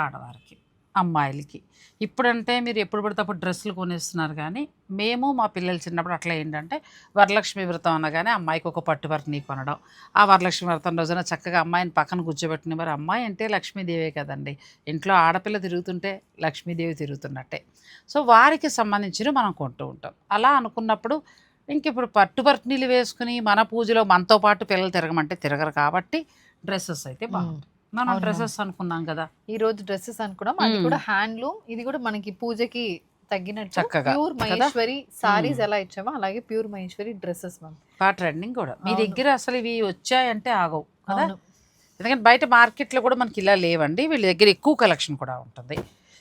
ఆడవారికి, అమ్మాయిలకి. ఇప్పుడంటే మీరు ఎప్పుడు పడితే అప్పుడు డ్రెస్సులు కొనేస్తున్నారు, కానీ మేము మా పిల్లలు చిన్నప్పుడు అట్లా ఏంటంటే వరలక్ష్మి వ్రతం అనగానే అమ్మాయికి ఒక పట్టు వర్ణి కొనడం, ఆ వరలక్ష్మి వ్రతం రోజున చక్కగా అమ్మాయిని పక్కన కూర్చోబెట్టిన, మరి అమ్మాయి అంటే లక్ష్మీదేవే కదండి, ఇంట్లో ఆడపిల్ల తిరుగుతుంటే లక్ష్మీదేవి తిరుగుతున్నట్టే. సో వారికి సంబంధించినవి మనం కొంటూ ఉంటాం. అలా అనుకున్నప్పుడు ఇంక ఇప్పుడు పట్టు వర్ణీలు వేసుకుని మన పూజలో మనతో పాటు పిల్లలు తిరగమంటే తిరగరు, కాబట్టి డ్రెస్సెస్ అయితే బాగుంటాయి. మనం అవును మ్యామ్. డ్రెస్సెస్ అనుకున్నాం కదా, ఈ రోజు డ్రెస్సెస్ అనుకున్నాం, అది కూడా హ్యాండ్లూమ్, ఇది కూడా మనకి పూజకి తగ్గినట్టు చక్కగా ప్యూర్ కదా. మహేశ్వరి సారీస్ ఎలా ఇచ్చామో అలాగే pure Maheshwari dresses ma'am. Trending కూడా మీ అవును. దగ్గర అసలు ఇవి వచ్చాయంటే ఆగవు కదా. అవును. ఎందుకంటే బయట మార్కెట్లో కూడా మనకి ఇలా లేవండి, వీళ్ళ దగ్గర ఎక్కువ కలెక్షన్ కూడా ఉంటుంది.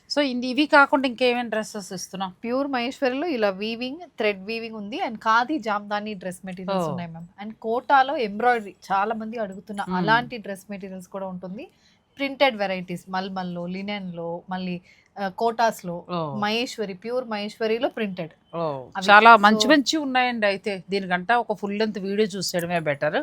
సో ఇవి కాకుండా ఇంకేమేమి డ్రెస్సెస్ ఇస్తున్నాం? ప్యూర్ మహేశ్వరిలో ఇలా వీవింగ్, థ్రెడ్ వీవింగ్ ఉంది, and khadi Jamdani dress materials Oh. ఉన్నాయి మ్యామ్. అండ్ కోటాలో ఎంబ్రాయిడరీ చాలా మంది అడుగుతున్న అలాంటి డ్రెస్ మెటీరియల్స్ కూడా ఉంటుంది. ప్రింటెడ్ వెరైటీస్ మల్మల్లో, లినెన్లో, మళ్ళీ కోటాస్లో, Oh. మహేశ్వరి ప్యూర్ మహేశ్వరిలో ప్రింటెడ్. అవి చాలా so- మంచి మంచి ఉన్నాయండి. అయితే దీనికంటే ఒక ఫుల్ లెంత్ వీడియో చూసేయడమే బెటర్.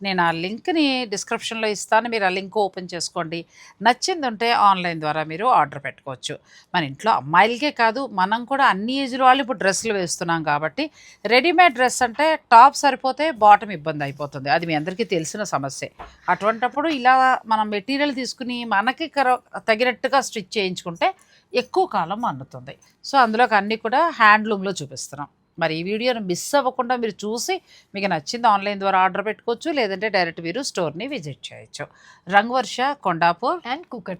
నేను ఆ లింక్ని డిస్క్రిప్షన్లో ఇస్తాను, మీరు ఆ లింక్ ఓపెన్ చేసుకోండి. నచ్చింది ఉంటే ఆన్లైన్ ద్వారా మీరు ఆర్డర్ పెట్టుకోవచ్చు. మన ఇంట్లో అమ్మాయిలకే కాదు, మనం కూడా అన్ని ఏజ్ల వాళ్ళు ఇప్పుడు డ్రెస్సులు వేస్తున్నాం కాబట్టి రెడీమేడ్ డ్రెస్ అంటే టాప్ సరిపోతే బాటమ్ ఇబ్బంది అయిపోతుంది, అది మీ అందరికీ తెలిసిన సమస్యే. అటువంటప్పుడు ఇలా మనం మెటీరియల్ తీసుకుని మనకి తగినట్టుగా స్టిచ్ చేయించుకుంటే ఎక్కువ కాలం మన్నుతుంది. సో అందులోకి అన్నీ కూడా హ్యాండ్లూమ్లో చూపిస్తున్నాం. మరి ఈ వీడియోను మిస్ అవ్వకుండా మీరు చూసి మీకు నచ్చింది ఆన్లైన్ ద్వారా ఆర్డర్ పెట్టుకోవచ్చు, లేదంటే డైరెక్ట్ మీరు స్టోర్ని విజిట్ చేయొచ్చు. రంగవర్ష, కొండాపూర్ అండ్ కుకట్.